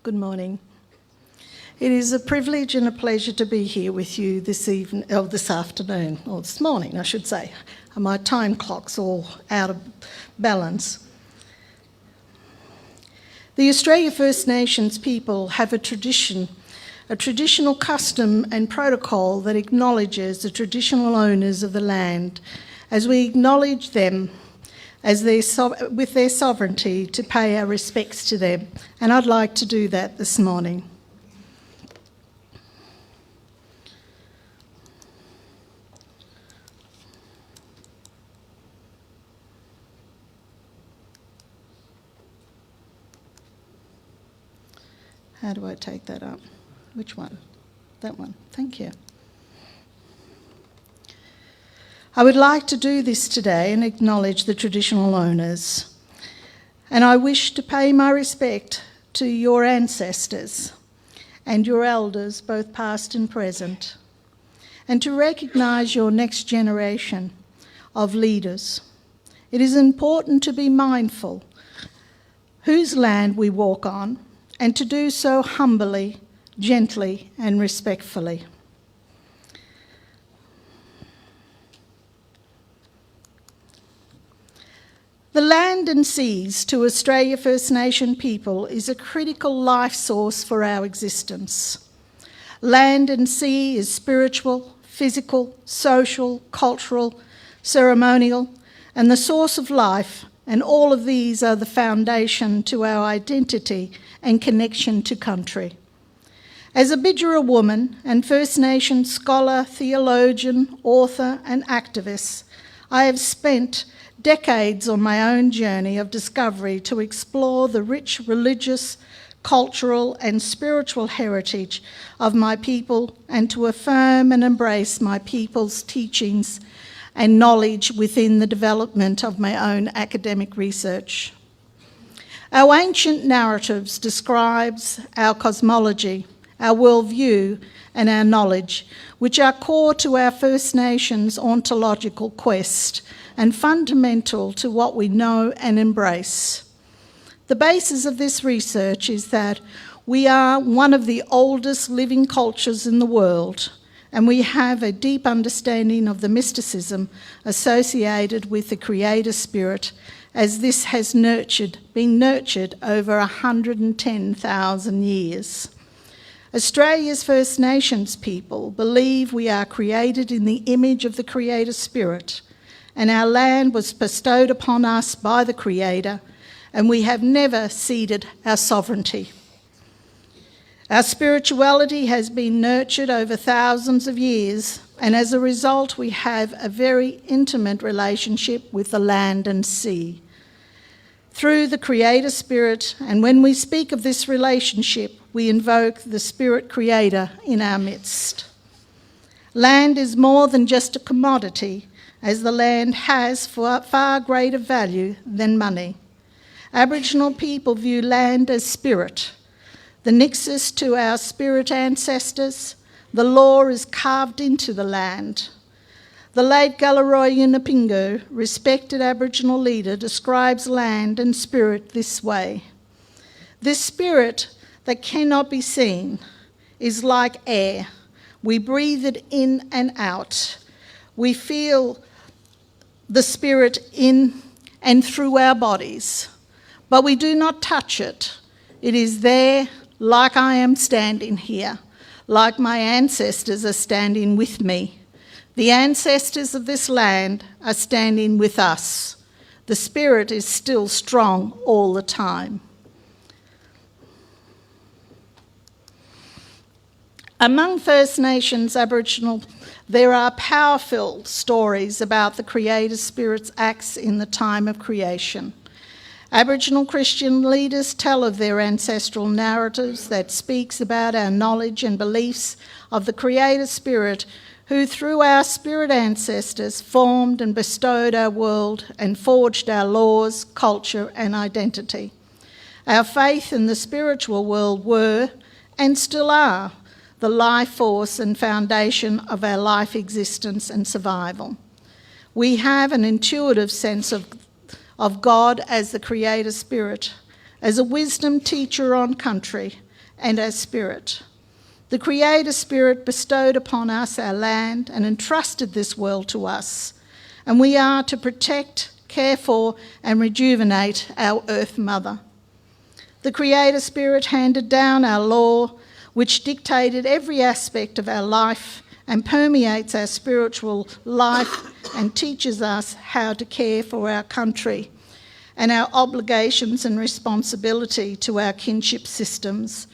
Good morning. It is a privilege and a pleasure to be here with you this afternoon, or this morning, I should say. My time clock's all out of balance. The Australia First Nations people have a traditional custom and protocol that acknowledges the traditional owners of the land as we acknowledge them as with their sovereignty to pay our respects to them. And I'd like to do that this morning. How do I take that up? Which one? That one. Thank you. I would like to do this today and acknowledge the traditional owners. And I wish to pay my respect to your ancestors and your elders, both past and present, and to recognise your next generation of leaders. It is important to be mindful whose land we walk on, and to do so humbly, gently, and respectfully. The land and seas to Australia First Nation people is a critical life source for our existence. Land and sea is spiritual, physical, social, cultural, ceremonial, and the source of life, and all of these are the foundation to our identity and connection to country. As a Bidjara woman and First Nation scholar, theologian, author and activist, I have spent decades on my own journey of discovery to explore the rich religious, cultural and spiritual heritage of my people and to affirm and embrace my people's teachings and knowledge within the development of my own academic research. Our ancient narratives describes our cosmology, our worldview and our knowledge, which are core to our First Nations ontological quest and fundamental to what we know and embrace. The basis of this research is that we are one of the oldest living cultures in the world, and we have a deep understanding of the mysticism associated with the Creator Spirit, as this has been nurtured over 110,000 years. Australia's First Nations people believe we are created in the image of the Creator Spirit, and our land was bestowed upon us by the Creator, and we have never ceded our sovereignty. Our spirituality has been nurtured over thousands of years, and as a result, we have a very intimate relationship with the land and sea. Through the Creator Spirit, and when we speak of this relationship, we invoke the Spirit Creator in our midst. Land is more than just a commodity, as the land has far greater value than money. Aboriginal people view land as spirit, the nexus to our spirit ancestors. The law is carved into the land. The late Galarrwuy Yunupingu, respected Aboriginal leader, describes land and spirit this way. This spirit that cannot be seen is like air. We breathe it in and out. We feel the spirit in and through our bodies, but we do not touch it. It is there, like I am standing here, like my ancestors are standing with me. The ancestors of this land are standing with us. The spirit is still strong all the time. Among First Nations Aboriginal, there are powerful stories about the Creator Spirit's acts in the time of creation. Aboriginal Christian leaders tell of their ancestral narratives that speaks about our knowledge and beliefs of the Creator Spirit, who through our spirit ancestors formed and bestowed our world and forged our laws, culture and identity. Our faith in the spiritual world were, and still are, the life force and foundation of our life existence and survival. We have an intuitive sense of God as the Creator Spirit, as a wisdom teacher on country, and our spirit. The Creator Spirit bestowed upon us our land and entrusted this world to us, and we are to protect, care for, and rejuvenate our Earth Mother. The Creator Spirit handed down our law, which dictated every aspect of our life and permeates our spiritual life and teaches us how to care for our country and our obligations and responsibility to our kinship systems,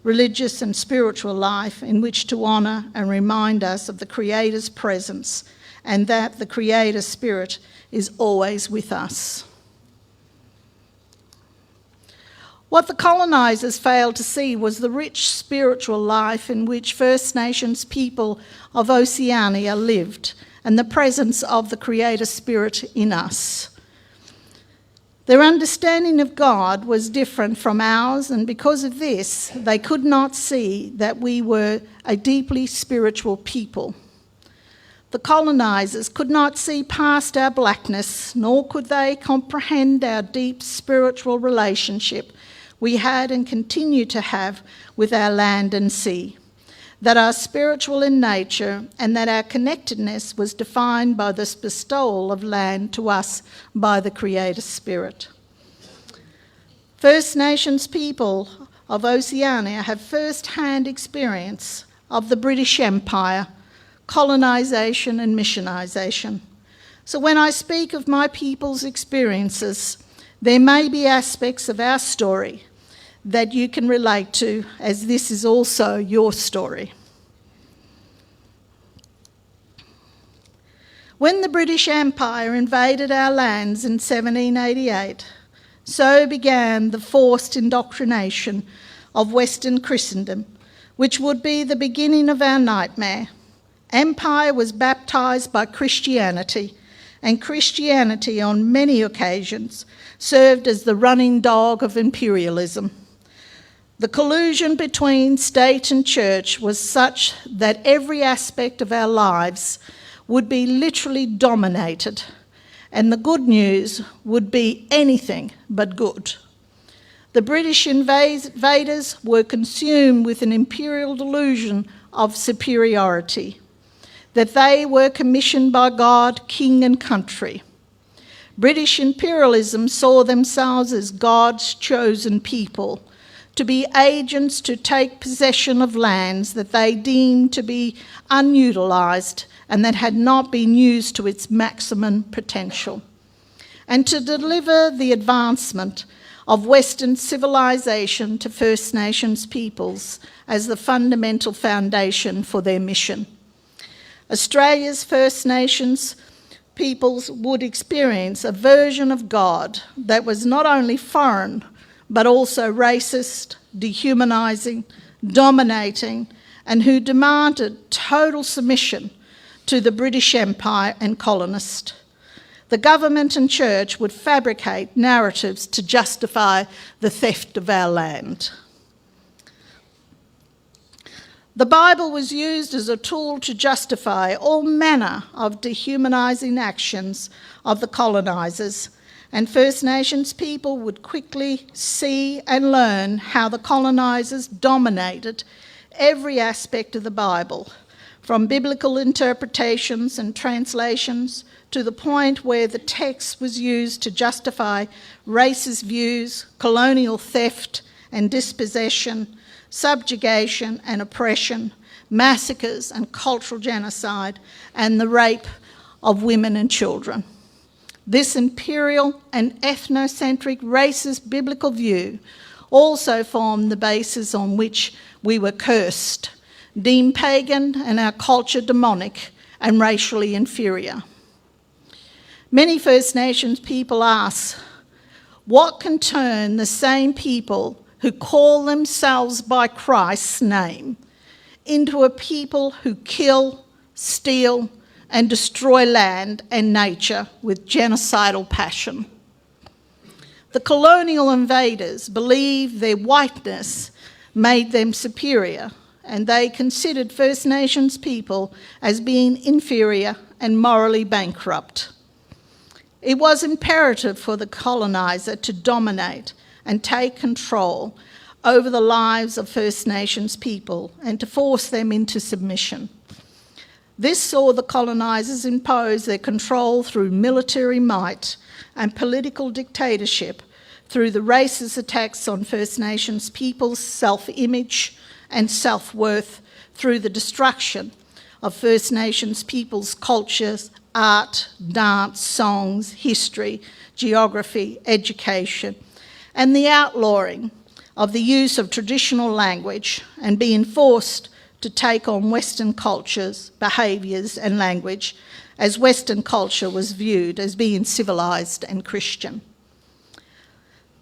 religious and spiritual life, in which to honour and remind us of the Creator's presence and that the Creator Spirit is always with us. What the colonisers failed to see was the rich spiritual life in which First Nations people of Oceania lived and the presence of the Creator Spirit in us. Their understanding of God was different from ours, and because of this, they could not see that we were a deeply spiritual people. The colonisers could not see past our blackness, nor could they comprehend our deep spiritual relationship we had and continue to have with our land and sea, that are spiritual in nature and that our connectedness was defined by this bestowal of land to us by the Creator Spirit. First Nations people of Oceania have first-hand experience of the British Empire, colonisation and missionisation. So when I speak of my people's experiences, there may be aspects of our story that you can relate to, as this is also your story. When the British Empire invaded our lands in 1788, so began the forced indoctrination of Western Christendom, which would be the beginning of our nightmare. Empire was baptised by Christianity, and Christianity on many occasions served as the running dog of imperialism. The collusion between state and church was such that every aspect of our lives would be literally dominated, and the good news would be anything but good. The British invaders were consumed with an imperial delusion of superiority, that they were commissioned by God, king and country. British imperialism saw themselves as God's chosen people, to be agents to take possession of lands that they deemed to be unutilised and that had not been used to its maximum potential, and to deliver the advancement of Western civilisation to First Nations peoples as the fundamental foundation for their mission. Australia's First Nations peoples would experience a version of God that was not only foreign, but also racist, dehumanising, dominating, and who demanded total submission to the British Empire and colonist. The government and church would fabricate narratives to justify the theft of our land. The Bible was used as a tool to justify all manner of dehumanising actions of the colonisers, and First Nations people would quickly see and learn how the colonisers dominated every aspect of the Bible, from biblical interpretations and translations to the point where the text was used to justify racist views, colonial theft and dispossession, subjugation and oppression, massacres and cultural genocide, and the rape of women and children. This imperial and ethnocentric racist biblical view also formed the basis on which we were cursed, deemed pagan and our culture demonic and racially inferior. Many First Nations people ask, what can turn the same people who call themselves by Christ's name into a people who kill, steal, and destroy land and nature with genocidal passion? The colonial invaders believed their whiteness made them superior, and they considered First Nations people as being inferior and morally bankrupt. It was imperative for the coloniser to dominate and take control over the lives of First Nations people and to force them into submission. This saw the colonisers impose their control through military might and political dictatorship, through the racist attacks on First Nations people's self-image and self-worth, through the destruction of First Nations people's cultures, art, dance, songs, history, geography, education, and the outlawing of the use of traditional language and being forced to take on Western cultures, behaviours and language, as Western culture was viewed as being civilised and Christian.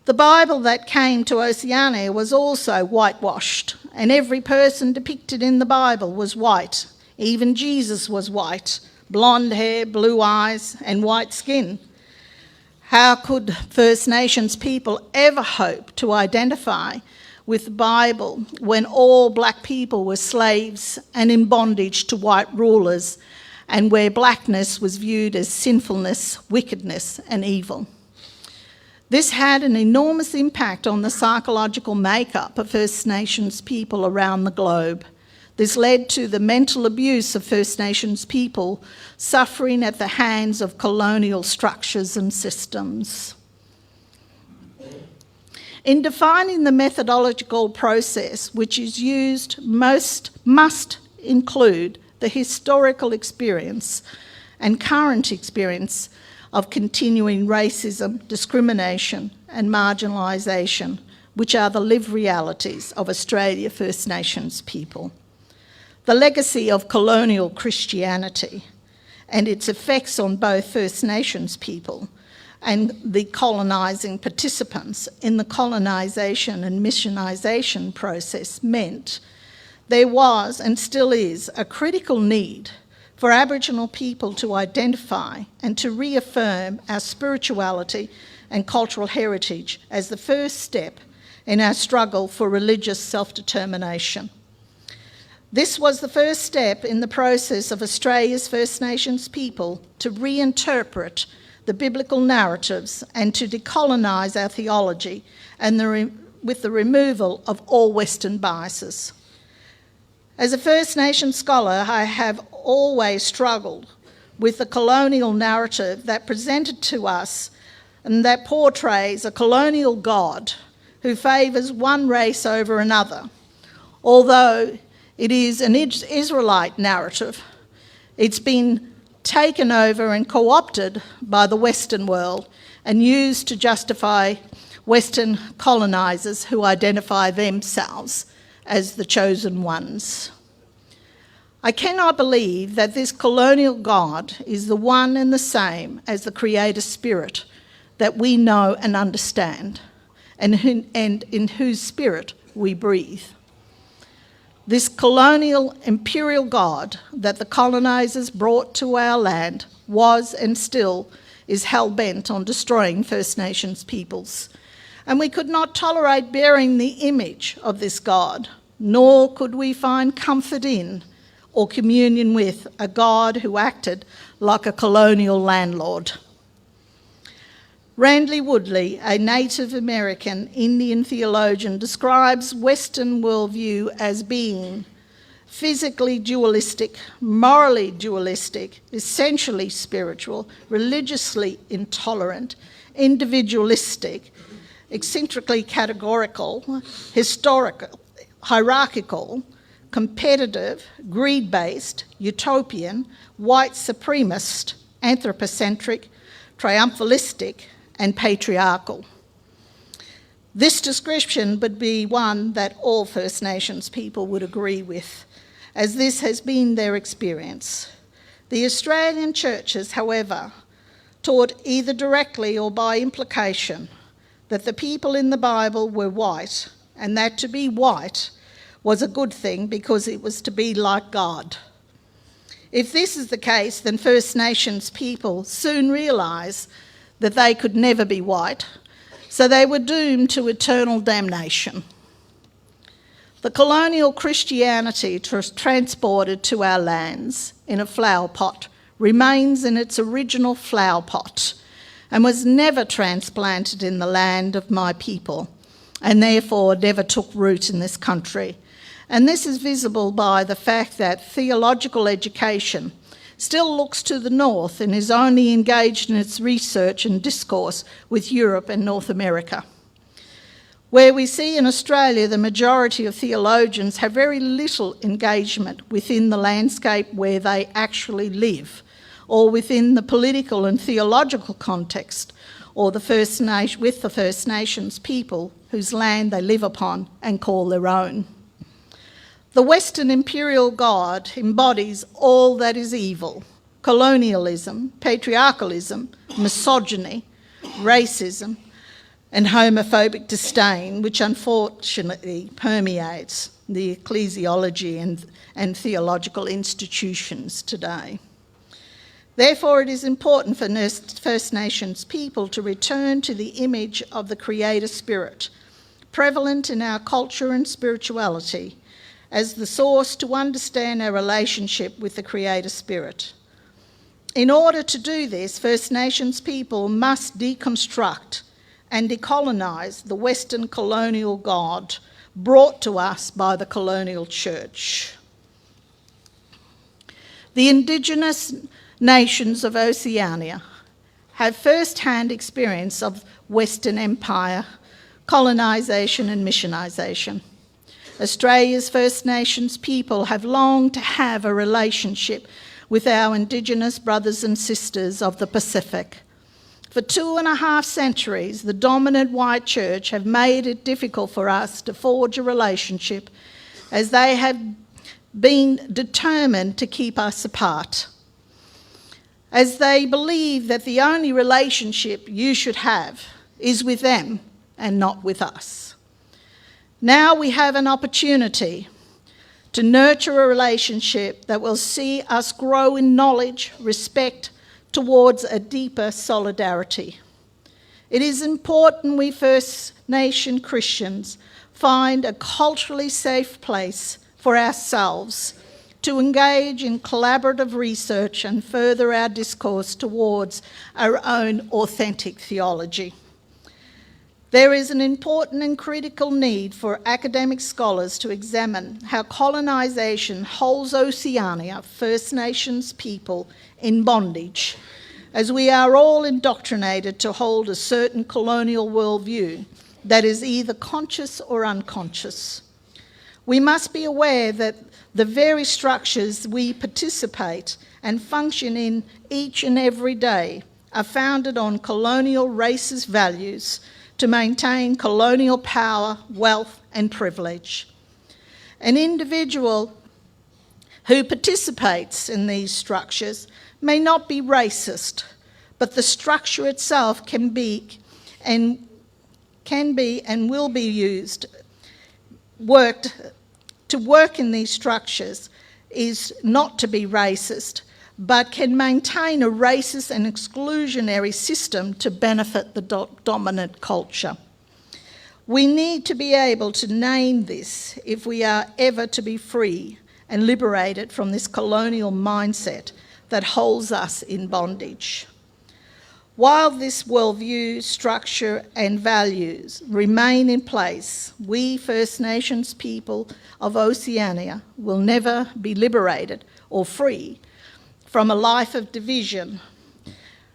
The Bible that came to Oceania was also whitewashed, and every person depicted in the Bible was white. Even Jesus was white, blonde hair, blue eyes, and white skin. How could First Nations people ever hope to identify with the Bible when all black people were slaves and in bondage to white rulers, and where blackness was viewed as sinfulness, wickedness, and evil? This had an enormous impact on the psychological makeup of First Nations people around the globe. This led to the mental abuse of First Nations people suffering at the hands of colonial structures and systems. In defining the methodological process which is used, must include the historical experience and current experience of continuing racism, discrimination and marginalisation, which are the lived realities of Australia First Nations people. The legacy of colonial Christianity and its effects on both First Nations people and the colonising participants in the colonisation and missionisation process meant there was and still is a critical need for Aboriginal people to identify and to reaffirm our spirituality and cultural heritage as the first step in our struggle for religious self-determination. This was the first step in the process of Australia's First Nations people to reinterpret the biblical narratives and to decolonise our theology and with the removal of all Western biases. As a First Nation scholar, I have always struggled with the colonial narrative that presented to us and that portrays a colonial God who favours one race over another. Although it is an Israelite narrative, it's been taken over and co-opted by the Western world and used to justify Western colonisers who identify themselves as the chosen ones. I cannot believe that this colonial God is the one and the same as the Creator Spirit that we know and understand, and in whose spirit we breathe. This colonial imperial God that the colonisers brought to our land was and still is hell-bent on destroying First Nations peoples. And we could not tolerate bearing the image of this God, nor could we find comfort in or communion with a God who acted like a colonial landlord. Randley Woodley, a Native American Indian theologian, describes Western worldview as being physically dualistic, morally dualistic, essentially spiritual, religiously intolerant, individualistic, eccentrically categorical, historical, hierarchical, competitive, greed-based, utopian, white supremacist, anthropocentric, triumphalistic, and patriarchal. This description would be one that all First Nations people would agree with, as this has been their experience. The Australian churches, however, taught either directly or by implication that the people in the Bible were white, and that to be white was a good thing because it was to be like God. If this is the case, then First Nations people soon realise that they could never be white, so they were doomed to eternal damnation. The colonial Christianity transported to our lands in a flower pot remains in its original flower pot and was never transplanted in the land of my people, and therefore never took root in this country. And this is visible by the fact that theological education still looks to the north and is only engaged in its research and discourse with Europe and North America. Where we see in Australia the majority of theologians have very little engagement within the landscape where they actually live, or within the political and theological context, or with the First Nations people whose land they live upon and call their own. The Western imperial God embodies all that is evil: colonialism, patriarchalism, misogyny, racism, and homophobic disdain, which unfortunately permeates the ecclesiology and theological institutions today. Therefore, it is important for First Nations people to return to the image of the Creator Spirit, prevalent in our culture and spirituality, as the source to understand our relationship with the Creator Spirit. In order to do this, First Nations people must deconstruct and decolonise the Western colonial God brought to us by the colonial church. The Indigenous nations of Oceania have first-hand experience of Western empire, colonisation and missionisation. Australia's First Nations people have longed to have a relationship with our Indigenous brothers and sisters of the Pacific. For 2.5 centuries, the dominant white church have made it difficult for us to forge a relationship, as they have been determined to keep us apart, as they believe that the only relationship you should have is with them and not with us. Now we have an opportunity to nurture a relationship that will see us grow in knowledge, respect, towards a deeper solidarity. It is important we First Nation Christians find a culturally safe place for ourselves to engage in collaborative research and further our discourse towards our own authentic theology. There is an important and critical need for academic scholars to examine how colonisation holds Oceania, First Nations people, in bondage, as we are all indoctrinated to hold a certain colonial worldview that is either conscious or unconscious. We must be aware that the very structures we participate and function in each and every day are founded on colonial racist values to maintain colonial power, wealth and privilege. An individual who participates in these structures may not be racist, but the structure itself can be and will be used. To work in these structures is not to be racist, but can maintain a racist and exclusionary system to benefit the dominant culture. We need to be able to name this if we are ever to be free and liberated from this colonial mindset that holds us in bondage. While this worldview, structure and values remain in place, we First Nations people of Oceania will never be liberated or free from a life of division,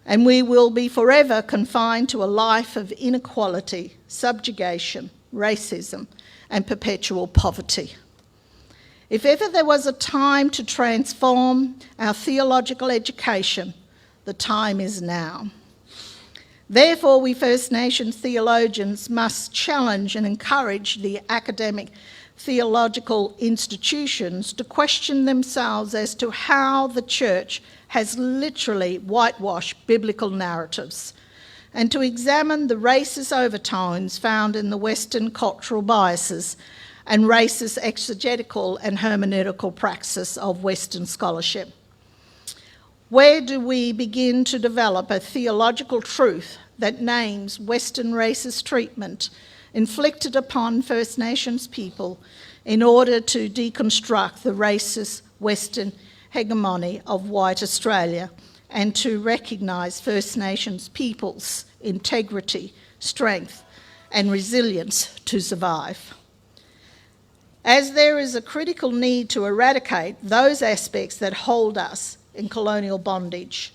and we will be forever confined to a life of inequality, subjugation, racism, and perpetual poverty. If ever there was a time to transform our theological education, the time is now. Therefore, we First Nations theologians must challenge and encourage the academic theological institutions to question themselves as to how the church has literally whitewashed biblical narratives, and to examine the racist overtones found in the Western cultural biases and racist exegetical and hermeneutical praxis of Western scholarship. Where do we begin to develop a theological truth that names Western racist treatment inflicted upon First Nations people in order to deconstruct the racist Western hegemony of white Australia and to recognise First Nations people's integrity, strength and resilience to survive. As there is a critical need to eradicate those aspects that hold us in colonial bondage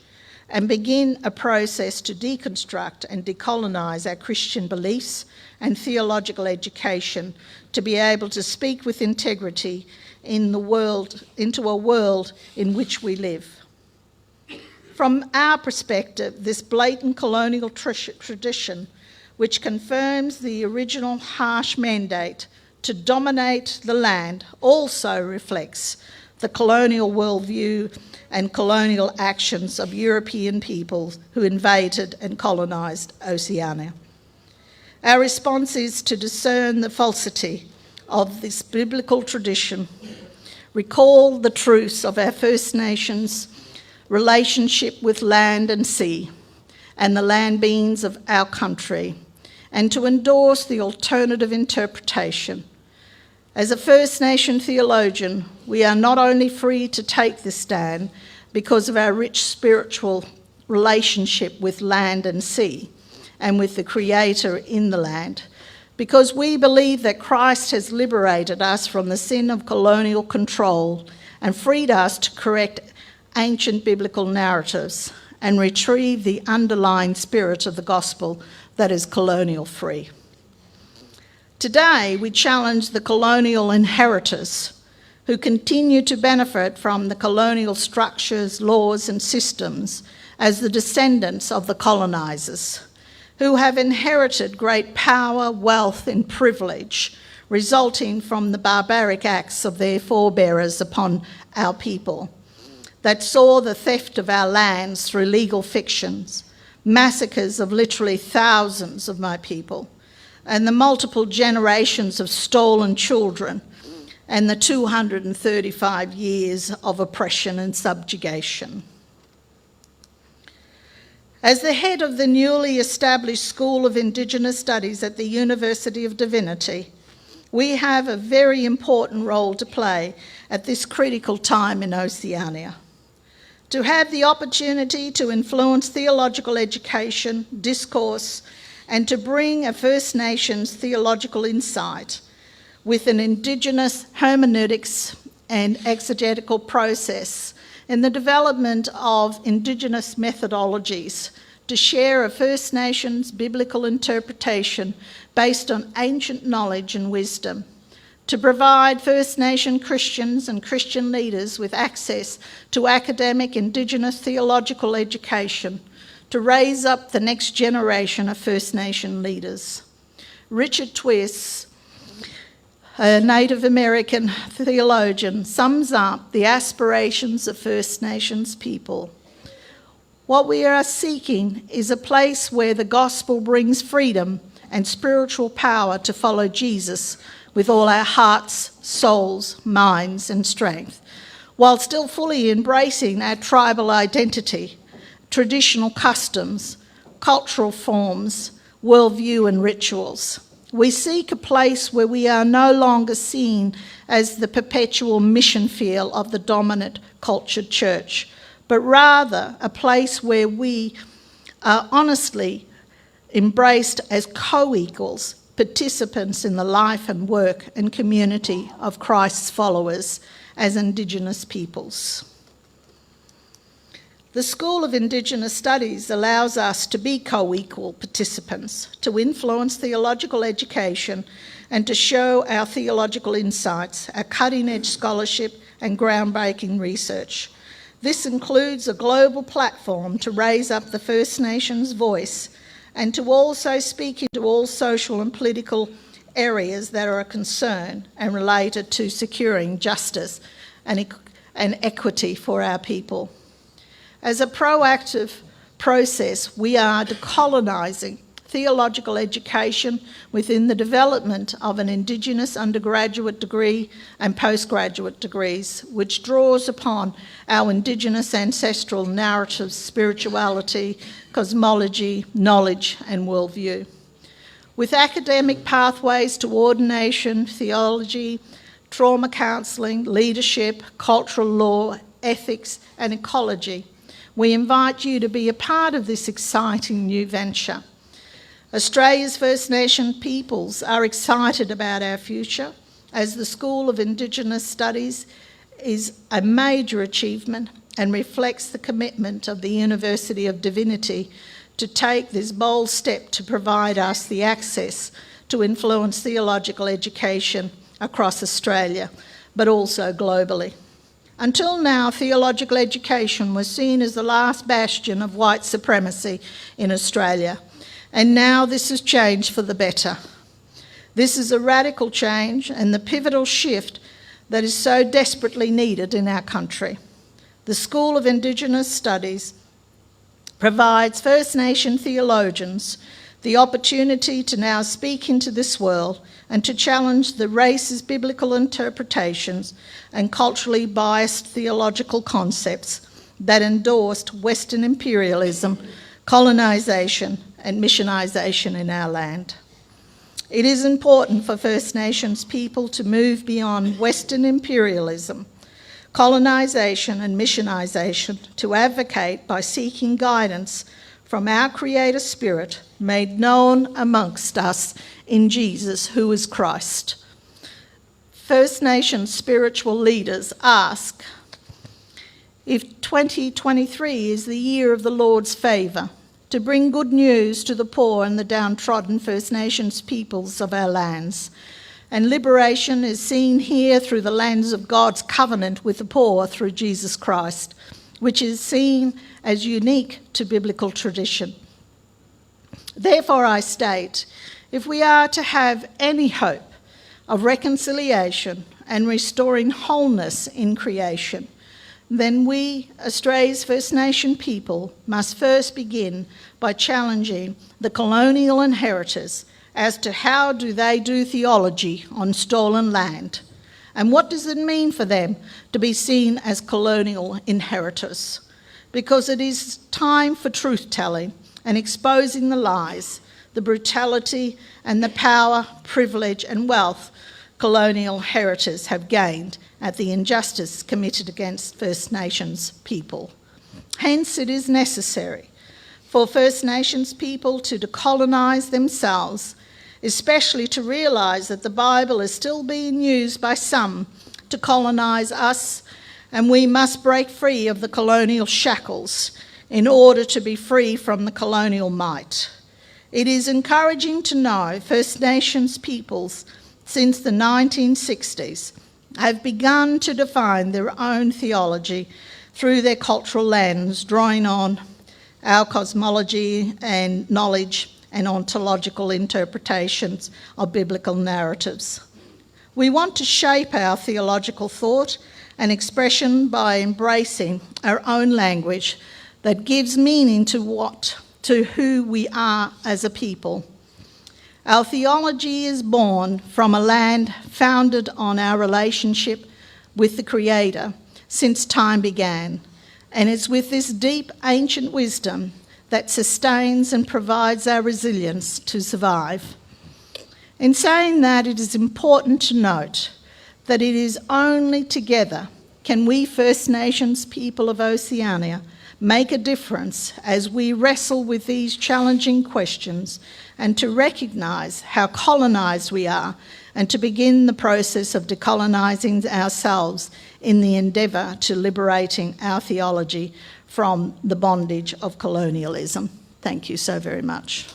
and begin a process to deconstruct and decolonise our Christian beliefs and theological education to be able to speak with integrity into a world in which we live. From our perspective, this blatant colonial tradition, which confirms the original harsh mandate to dominate the land, also reflects the colonial worldview and colonial actions of European peoples who invaded and colonised Oceania. Our response is to discern the falsity of this biblical tradition, recall the truths of our First Nations relationship with land and sea and the land beings of our country, and to endorse the alternative interpretation. As a First Nation theologian, we are not only free to take this stand because of our rich spiritual relationship with land and sea and with the Creator in the land, because we believe that Christ has liberated us from the sin of colonial control and freed us to correct ancient biblical narratives and retrieve the underlying spirit of the gospel that is colonial free. Today, we challenge the colonial inheritors who continue to benefit from the colonial structures, laws and systems as the descendants of the colonisers, who have inherited great power, wealth and privilege resulting from the barbaric acts of their forebearers upon our people, that saw the theft of our lands through legal fictions, massacres of literally thousands of my people, and the multiple generations of stolen children, and the 235 years of oppression and subjugation. As the head of the newly established School of Indigenous Studies at the University of Divinity, we have a very important role to play at this critical time in Oceania. To have the opportunity to influence theological education, discourse, and to bring a First Nations theological insight with an Indigenous hermeneutics and exegetical process in the development of Indigenous methodologies to share a First Nations biblical interpretation based on ancient knowledge and wisdom, to provide First Nation Christians and Christian leaders with access to academic Indigenous theological education, to raise up the next generation of First Nation leaders. Richard Twiss, a Native American theologian, sums up the aspirations of First Nations people. What we are seeking is a place where the gospel brings freedom and spiritual power to follow Jesus with all our hearts, souls, minds and strength, while still fully embracing our tribal identity, traditional customs, cultural forms, worldview and rituals. We seek a place where we are no longer seen as the perpetual mission field of the dominant cultured church, but rather a place where we are honestly embraced as co-equals, participants in the life and work and community of Christ's followers as Indigenous peoples. The School of Indigenous Studies allows us to be co-equal participants, to influence theological education and to show our theological insights, our cutting-edge scholarship and groundbreaking research. This includes a global platform to raise up the First Nations voice and to also speak into all social and political areas that are a concern and related to securing justice and equity for our people. As a proactive process, we are decolonising theological education within the development of an Indigenous undergraduate degree and postgraduate degrees, which draws upon our Indigenous ancestral narratives, spirituality, cosmology, knowledge and worldview. With academic pathways to ordination, theology, trauma counselling, leadership, cultural law, ethics and ecology, we invite you to be a part of this exciting new venture. Australia's First Nation peoples are excited about our future, as the School of Indigenous Studies is a major achievement and reflects the commitment of the University of Divinity to take this bold step to provide us the access to influence theological education across Australia, but also globally. Until now, theological education was seen as the last bastion of white supremacy in Australia, and now this has changed for the better. This is a radical change and the pivotal shift that is so desperately needed in our country. The School of Indigenous Studies provides First Nation theologians the opportunity to now speak into this world and to challenge the racist biblical interpretations and culturally biased theological concepts that endorsed Western imperialism, colonisation and missionisation in our land. It is important for First Nations people to move beyond Western imperialism, colonisation and missionisation to advocate by seeking guidance from our Creator Spirit made known amongst us in Jesus, who is Christ. First Nations spiritual leaders ask if 2023 is the year of the Lord's favour, to bring good news to the poor and the downtrodden First Nations peoples of our lands. And liberation is seen here through the lens of God's covenant with the poor through Jesus Christ, which is seen as unique to biblical tradition. Therefore, I state, if we are to have any hope of reconciliation and restoring wholeness in creation, then we, Australia's First Nation people, must first begin by challenging the colonial inheritors as to how do they do theology on stolen land, and what does it mean for them to be seen as colonial inheritors? Because it is time for truth-telling and exposing the lies, the brutality and the power, privilege and wealth colonial heritors have gained at the injustice committed against First Nations people. Hence, it is necessary for First Nations people to decolonise themselves, especially to realise that the Bible is still being used by some to colonise us, and we must break free of the colonial shackles in order to be free from the colonial might. It is encouraging to know First Nations peoples since the 1960s have begun to define their own theology through their cultural lens, drawing on our cosmology and knowledge and ontological interpretations of biblical narratives. We want to shape our theological thought and expression by embracing our own language that gives meaning to who we are as a people. Our theology is born from a land founded on our relationship with the Creator since time began, and it's with this deep ancient wisdom that sustains and provides our resilience to survive. In saying that, it is important to note that it is only together can we First Nations people of Oceania make a difference as we wrestle with these challenging questions, and to recognise how colonised we are, and to begin the process of decolonising ourselves in the endeavour to liberating our theology from the bondage of colonialism. Thank you so very much.